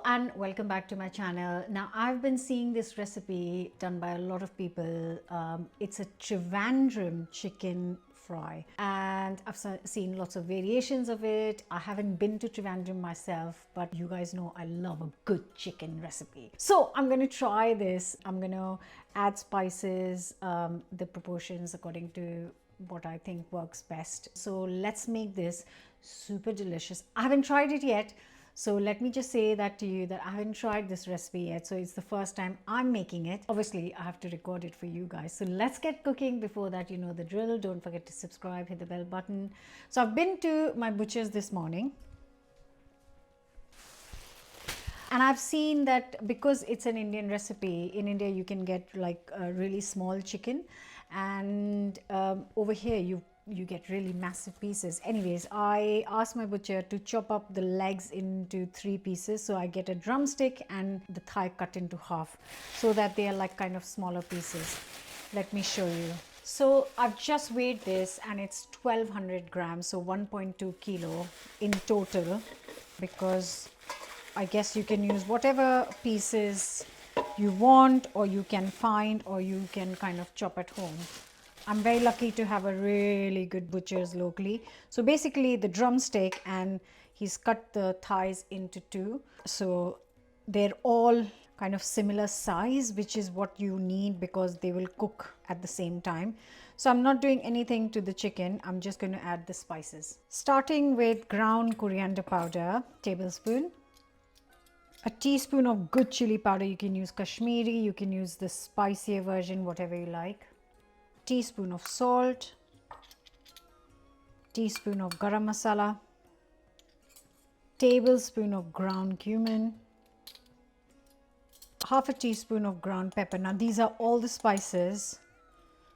and welcome back to my channel. Now I've been seeing this recipe done by a lot of people. It's a Trivandrum chicken fry and I've seen lots of variations of it. I haven't been to Trivandrum myself, but you guys know I love a good chicken recipe. So I'm going to try this. I'm going to add spices, the proportions according to what I think works best. So let's make this super delicious. I haven't tried it yet. So let me just say that to you that I haven't tried this recipe yet. So it's the first time I'm making it. Obviously, I have to record it for you guys. So let's get cooking. Before that, you know the drill. Don't forget to subscribe, hit the bell button. So I've been to my butcher's this morning. And I've seen that because it's an Indian recipe, in India you can get like a really small chicken. And over here you get really massive pieces. Anyways, I asked my butcher to chop up the legs into 3 pieces. So I get a drumstick and the thigh cut into half so that they are like kind of smaller pieces. Let me show you. So I've just weighed this and it's 1200 grams, so 1.2 kilo in total, because I guess you can use whatever pieces you want, or you can find, or you can kind of chop at home. I'm very lucky to have a really good butcher's locally. So basically the drumstick, and he's cut the thighs into 2. So they're all kind of similar size, which is what you need because they will cook at the same time. So I'm not doing anything to the chicken. I'm just going to add the spices. Starting with ground coriander powder, tablespoon. A teaspoon of good chili powder. You can use Kashmiri, you can use the spicier version, whatever you like. Teaspoon of salt, teaspoon of garam masala, tablespoon of ground cumin, half a teaspoon of ground pepper. Now these are all the spices.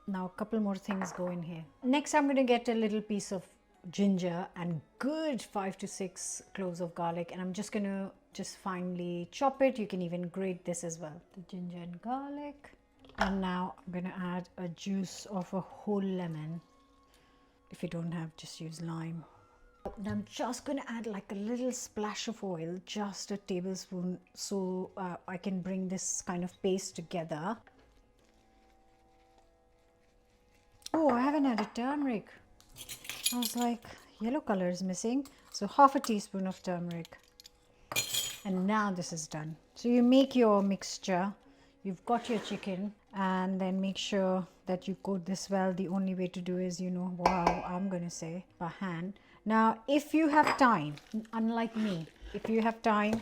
Now a couple more things go in here. Next I'm going to get a little piece of ginger and good 5 to 6 cloves of garlic, and I'm just going to finely chop it. You can even grate this as well. The ginger and garlic. And now I'm going to add a juice of a whole lemon. If you don't have, just use lime. And I'm just going to add like a little splash of oil, just a tablespoon, so I can bring this kind of paste together. Oh, I haven't added turmeric. I was like, yellow color is missing. So half a teaspoon of turmeric. And now this is done. So you make your mixture. You've got your chicken, and then make sure that you coat this well. The only way to do is, wow, I'm going to say by hand. Now, if you have time, unlike me, if you have time,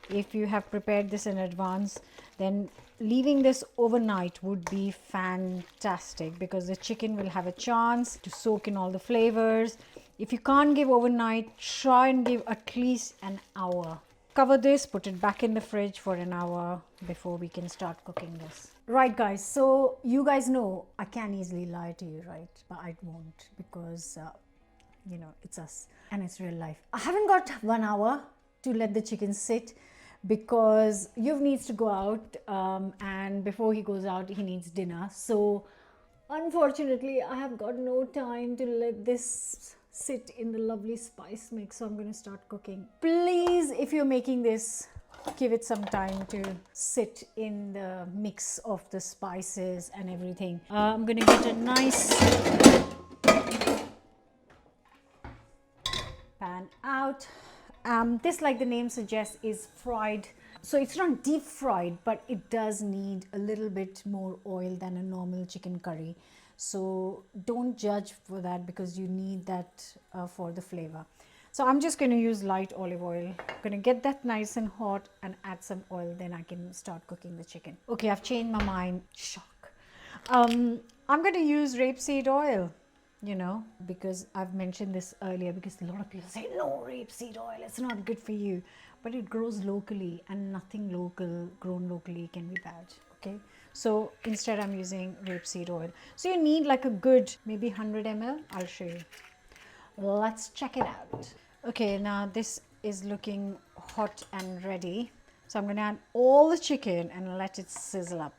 if you have prepared this in advance, then leaving this overnight would be fantastic, because the chicken will have a chance to soak in all the flavors. If you can't give overnight, try and give at least an hour. Cover this, put it back in the fridge for an hour before we can start cooking this. Right guys, so you guys know I can easily lie to you, right? But I won't, because it's us and it's real life. I haven't got 1 hour to let the chicken sit, because Yuv needs to go out, and before he goes out he needs dinner. So unfortunately I have got no time to let this sit in the lovely spice mix. So I'm going to start cooking. Please, if you're making this, give it some time to sit in the mix of the spices and everything. I'm going to get a nice pan out. This, like the name suggests, is fried. So it's not deep fried, but it does need a little bit more oil than a normal chicken curry. So don't judge for that, because you need that for the flavor. So I'm just going to use light olive oil. I'm going to get that nice and hot and add some oil. Then I can start cooking the chicken. Okay, I've changed my mind. Shock. I'm going to use rapeseed oil, because I've mentioned this earlier, because a lot of people say, no, rapeseed oil, it's not good for you. But it grows locally, and nothing grown locally can be bad. Okay, so instead I'm using rapeseed oil. So you need like a good maybe 100 ml. I'll show you. Let's check it out. Okay, now this is looking hot and ready. So I'm going to add all the chicken and let it sizzle up.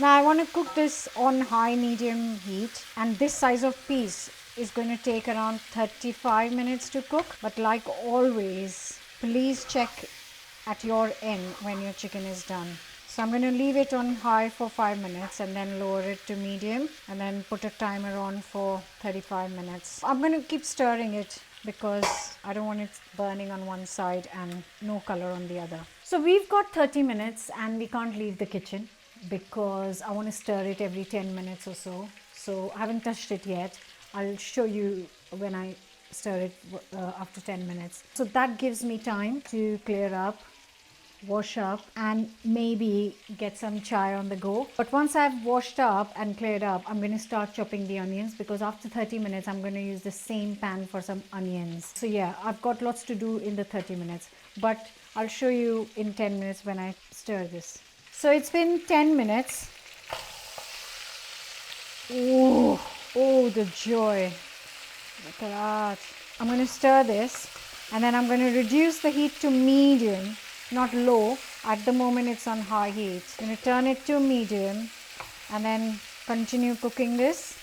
Now I want to cook this on high medium heat, and this size of piece is going to take around 35 minutes to cook. But like always, please check at your end when your chicken is done. So I'm going to leave it on high for 5 minutes and then lower it to medium and then put a timer on for 35 minutes. I'm going to keep stirring it because I don't want it burning on one side and no color on the other. So we've got 30 minutes and we can't leave the kitchen because I want to stir it every 10 minutes or so. So I haven't touched it yet. I'll show you when I stir it after 10 minutes. So that gives me time to clear up, wash up, and maybe get some chai on the go. But once I've washed up and cleared up, I'm going to start chopping the onions because after 30 minutes I'm going to use the same pan for some onions. So yeah, I've got lots to do in the 30 minutes, but I'll show you in 10 minutes when I stir this. So it's been 10 minutes. Oh, oh, the joy. Look at that. I'm going to stir this and then I'm going to reduce the heat to medium, not low. At the moment it's on high heat. I'm going to turn it to medium and then continue cooking this.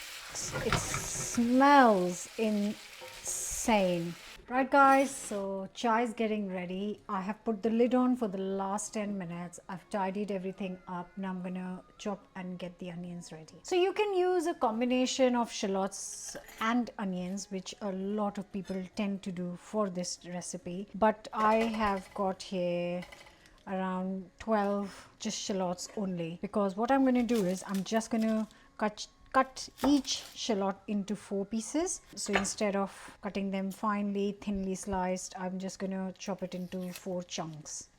It smells insane. Right guys, so chai is getting ready. I have put the lid on for the last 10 minutes. I've tidied everything up. Now I'm gonna chop and get the onions ready. So you can use a combination of shallots and onions, which a lot of people tend to do for this recipe. But I have got here around 12 just shallots only, because what I'm going to do is I'm just going to cut each shallot into 4 pieces. So instead of cutting them finely, thinly sliced, I'm just going to chop it into 4 chunks.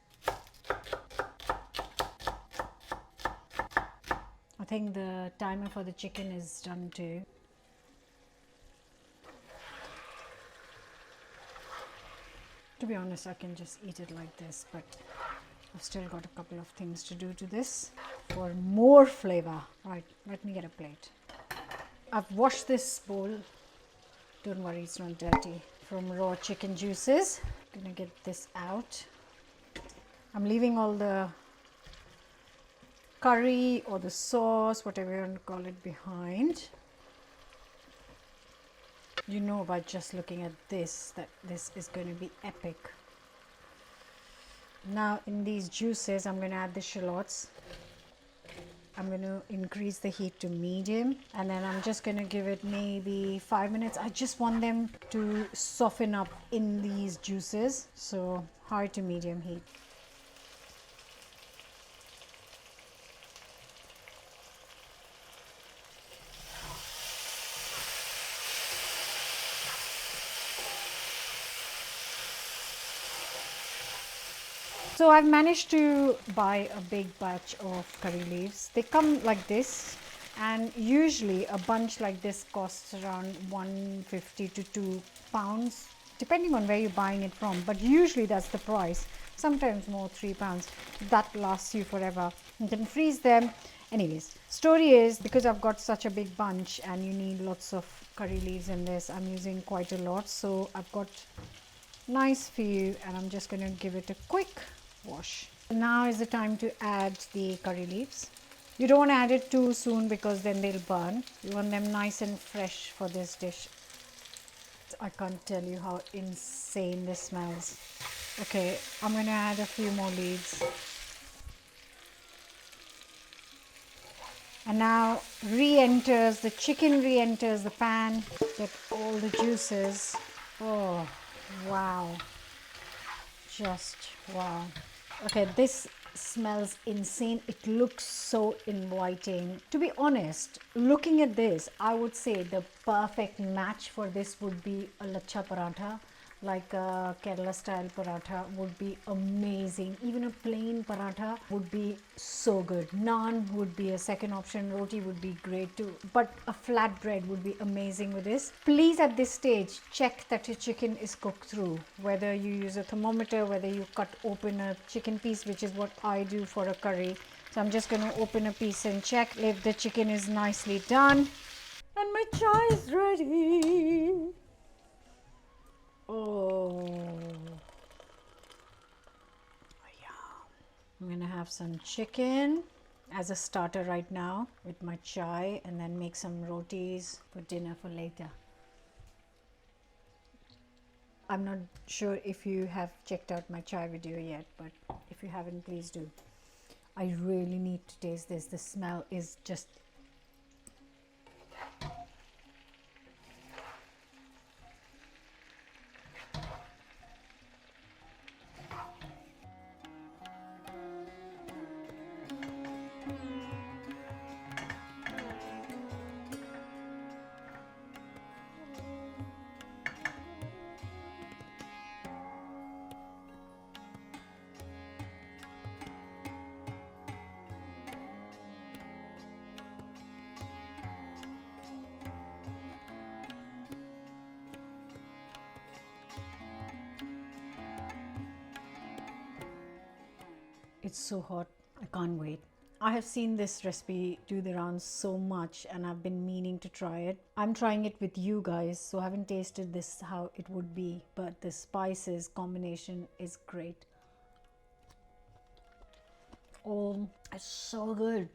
I think the timer for the chicken is done too. To be honest, I can just eat it like this, but I've still got a couple of things to do to this for more flavor. Right, let me get a plate. I've washed this bowl. Don't worry, it's not dirty. From raw chicken juices. I'm gonna get this out. I'm leaving all the curry or the sauce, whatever you want to call it, behind. You know by just looking at this that this is going to be epic. Now in these juices I'm going to add the shallots. I'm going to increase the heat to medium and then I'm just going to give it maybe 5 minutes. I just want them to soften up in these juices. So high to medium heat. So I've managed to buy a big batch of curry leaves. They come like this, and usually a bunch like this costs around 150 to 2 pounds, depending on where you're buying it from. But usually that's the price. Sometimes more, 3 pounds. That lasts you forever. You can freeze them. Anyways, story is, because I've got such a big bunch and you need lots of curry leaves in this, I'm using quite a lot. So I've got nice few and I'm just going to give it a quick wash. Now is the time to add the curry leaves. You don't want to add it too soon because then they'll burn. You want them nice and fresh for this dish. I can't tell you how insane this smells. Okay, I'm going to add a few more leaves. And now the chicken re-enters the pan. Get all the juices. Oh, wow. Just wow. Okay, this smells insane. It looks so inviting. To be honest, looking at this, I would say the perfect match for this would be a lachha paratha, like a Kerala style paratha would be amazing. Even a plain paratha would be so good. Naan would be a second option. Roti would be great too. But a flatbread would be amazing with this. Please at this stage check that your chicken is cooked through. Whether you use a thermometer, whether you cut open a chicken piece, which is what I do for a curry. So I'm just going to open a piece and check if the chicken is nicely done. And my chai is ready. Oh, yeah. I'm gonna have some chicken. as a starter right now with my chai, and then make some rotis for dinner for later. I'm not sure if you have checked out my chai video yet, but if you haven't, please do. I really need to taste this. The smell is just it's so hot. I can't wait. I have seen this recipe do the rounds so much and I've been meaning to try it. I'm trying it with you guys, so I haven't tasted this how it would be, but the spices combination is great. Oh, it's so good.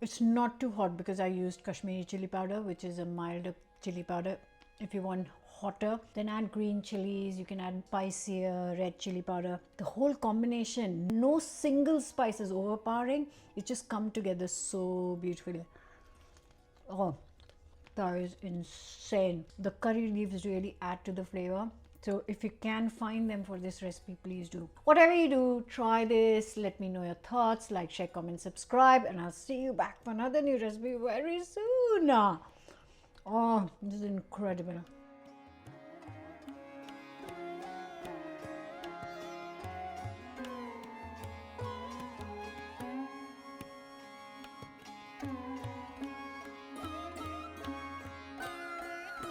It's not too hot because I used Kashmiri chili powder, which is a milder chili powder. If you want hotter, then add green chilies. You can add spicier red chili powder. The whole combination, no single spice is overpowering. It just come together so beautifully. Oh, that is insane. The curry leaves really add to the flavor. So if you can find them for this recipe, please do. Whatever you do, try this. Let me know your thoughts. Like, share, comment, subscribe, and I'll see you back for another new recipe very soon. Oh, this is incredible.